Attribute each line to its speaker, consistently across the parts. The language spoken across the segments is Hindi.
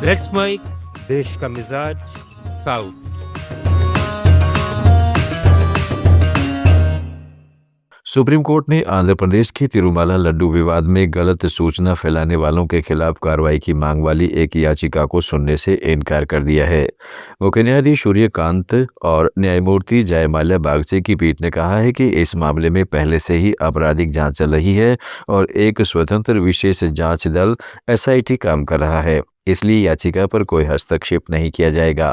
Speaker 1: लेट्स माइक देश का मिजाज साउथ।
Speaker 2: सुप्रीम कोर्ट ने आंध्र प्रदेश के तिरुमाला लड्डू विवाद में गलत सूचना फैलाने वालों के खिलाफ कार्रवाई की मांग वाली एक याचिका को सुनने से इनकार कर दिया है। मुख्य न्यायाधीश सूर्यकांत और न्यायमूर्ति जयमाल्या बागची की पीठ ने कहा है कि इस मामले में पहले से ही आपराधिक जांच चल रही है और एक स्वतंत्र विशेष जांच दल एसआईटी काम कर रहा है, इसलिए याचिका पर कोई हस्तक्षेप नहीं किया जाएगा।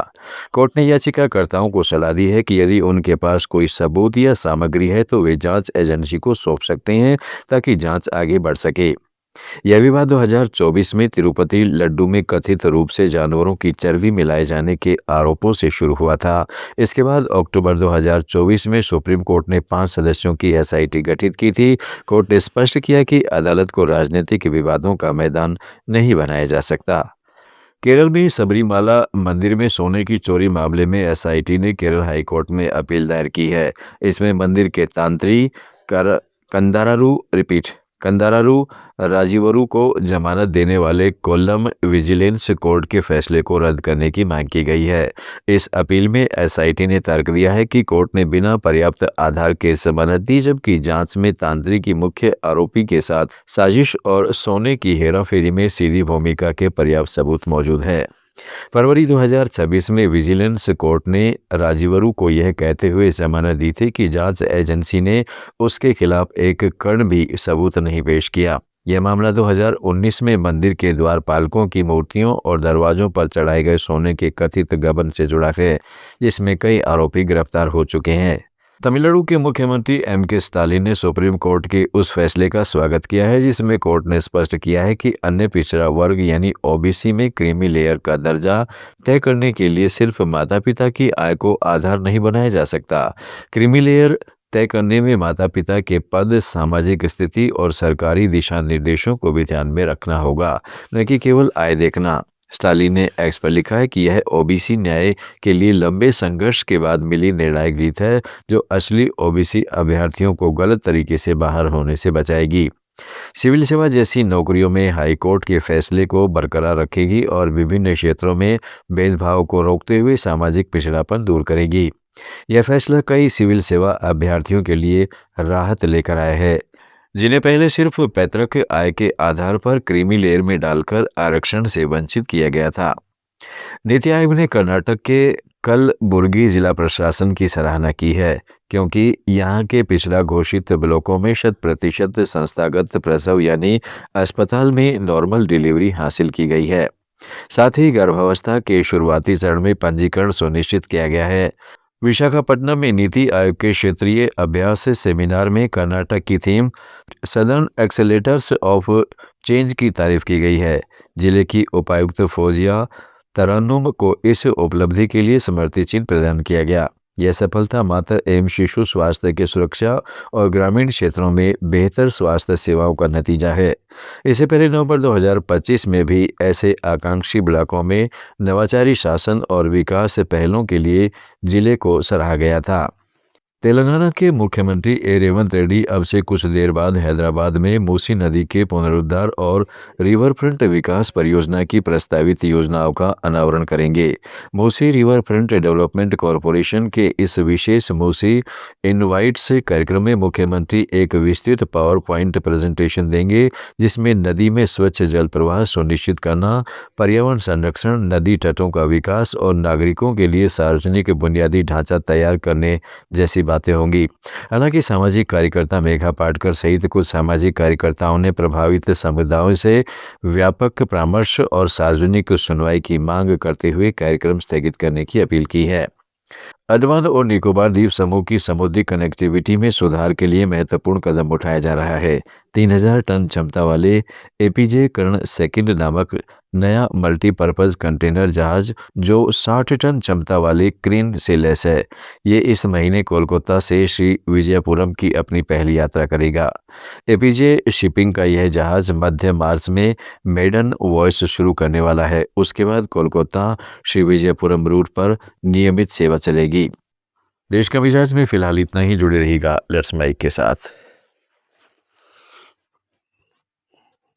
Speaker 2: कोर्ट ने याचिकाकर्ताओं को सलाह दी है कि यदि उनके पास कोई सबूत या सामग्री है तो वे जांच एजेंसी को सौंप सकते हैं ताकि जांच आगे बढ़ सके। यह विवाद 2024 में तिरुपति लड्डू में कथित रूप से जानवरों की चर्बी मिलाए जाने के आरोपों से शुरू हुआ था। इसके बाद अक्टूबर 2024 में सुप्रीम कोर्ट ने 5 सदस्यों की एसआईटी गठित की थी। कोर्ट ने स्पष्ट किया कि अदालत को राजनीतिक विवादों का मैदान नहीं बनाया जा सकता। केरल में सबरीमाला मंदिर में सोने की चोरी मामले में एसआईटी ने केरल हाईकोर्ट में अपील दायर की है। इसमें मंदिर के तांत्री कंदारारू राजीवरू को जमानत देने वाले कोल्लम विजिलेंस कोर्ट के फैसले को रद्द करने की मांग की गई है। इस अपील में एसआईटी ने तर्क दिया है कि कोर्ट ने बिना पर्याप्त आधार के जमानत दी, जबकि जांच में तांत्री की मुख्य आरोपी के साथ साजिश और सोने की हेराफेरी में सीधी भूमिका के पर्याप्त सबूत मौजूद है। फरवरी 2026 में विजिलेंस कोर्ट ने राजीवरू को यह कहते हुए जमानत दी थी कि जांच एजेंसी ने उसके खिलाफ एक कण भी सबूत नहीं पेश किया। यह मामला 2019 में मंदिर के द्वारपालकों की मूर्तियों और दरवाजों पर चढ़ाए गए सोने के कथित गबन से जुड़ा है, जिसमें कई आरोपी गिरफ्तार हो चुके हैं। तमिलनाडु के मुख्यमंत्री एम.के. स्टालिन ने सुप्रीम कोर्ट के उस फैसले का स्वागत किया है जिसमें कोर्ट ने स्पष्ट किया है कि अन्य पिछड़ा वर्ग यानी ओबीसी में क्रीमी लेयर का दर्जा तय करने के लिए सिर्फ माता पिता की आय को आधार नहीं बनाया जा सकता। क्रीमी लेयर तय करने में माता पिता के पद, सामाजिक स्थिति और सरकारी दिशा निर्देशों को भी ध्यान में रखना होगा, न कि केवल आय देखना। स्टालिन ने एक्स पर लिखा है कि यह ओबीसी न्याय के लिए लंबे संघर्ष के बाद मिली निर्णायक जीत है, जो असली ओबीसी अभ्यर्थियों को गलत तरीके से बाहर होने से बचाएगी। सिविल सेवा जैसी नौकरियों में हाईकोर्ट के फैसले को बरकरार रखेगी और विभिन्न क्षेत्रों में भेदभाव को रोकते हुए सामाजिक पिछड़ापन दूर करेगी। यह फैसला कई सिविल सेवा अभ्यर्थियों के लिए राहत लेकर आया है, जिन्हें पहले सिर्फ पैतृक आय के आधार पर क्रीमी लेयर में डालकर आरक्षण से वंचित किया गया था। नीति आयोग ने कर्नाटक के कलबुर्गी जिला प्रशासन की सराहना की है, क्योंकि यहाँ के पिछड़ा घोषित ब्लॉकों में 100% संस्थागत प्रसव यानी अस्पताल में नॉर्मल डिलीवरी हासिल की गई है। साथ ही गर्भावस्था के शुरुआती चरण में पंजीकरण सुनिश्चित किया गया है। विशाखापट्टनम में नीति आयोग के क्षेत्रीय अभ्यास सेमिनार में कर्नाटक की थीम सदर्न एक्सेलेटर्स ऑफ चेंज की तारीफ की गई है। जिले की उपायुक्त फौजिया तरन्नुम को इस उपलब्धि के लिए स्मृति चिन्ह प्रदान किया गया। यह सफलता माता एवं शिशु स्वास्थ्य की सुरक्षा और ग्रामीण क्षेत्रों में बेहतर स्वास्थ्य सेवाओं का नतीजा है। इससे पहले नवंबर 2025 में भी ऐसे आकांक्षी ब्लॉकों में नवाचारी शासन और विकास पहलों के लिए जिले को सराहा गया था। तेलंगाना के मुख्यमंत्री रेवंत रेड्डी अब से कुछ देर बाद हैदराबाद में मूसी नदी के पुनरुद्धार और रिवर फ्रंट विकास परियोजना की प्रस्तावित योजनाओं का अनावरण करेंगे। Musi river front development corporation के इस विशेष मूसी इनवाइट्स कार्यक्रम में मुख्यमंत्री एक विस्तृत पावर पॉइंट प्रेजेंटेशन देंगे, जिसमें नदी में स्वच्छ जल प्रवाह सुनिश्चित करना, पर्यावरण संरक्षण, नदी तटों का विकास और नागरिकों के लिए सार्वजनिक बुनियादी ढांचा तैयार करने जैसी बातें होंगी। हालांकि सामाजिक कार्यकर्ता मेघा पाटकर सहित कुछ सामाजिक कार्यकर्ताओं ने प्रभावित समुदायों से व्यापक परामर्श और सार्वजनिक सुनवाई की मांग करते हुए कार्यक्रम स्थगित करने की अपील की है। अंडमान और निकोबार द्वीप समूह की समुद्री कनेक्टिविटी में सुधार के लिए महत्वपूर्ण कदम उठाया जा रहा है। 3000 टन क्षमता वाले एपीजे कर्ण सेकंड नामक नया मल्टीपर्पज कंटेनर जहाज, जो 60 टन क्षमता वाले क्रेन से लैस है, ये इस महीने कोलकाता से श्री विजयपुरम की अपनी पहली यात्रा करेगा। एपीजे शिपिंग का यह जहाज मध्य मार्च में मेडन वॉयस शुरू करने वाला है। उसके बाद कोलकाता श्री विजयपुरम रूट पर नियमित सेवा चलेगी। देश का मिजाज में फिलहाल इतना ही। जुड़े रहिएगा लेट्स माइक के साथ।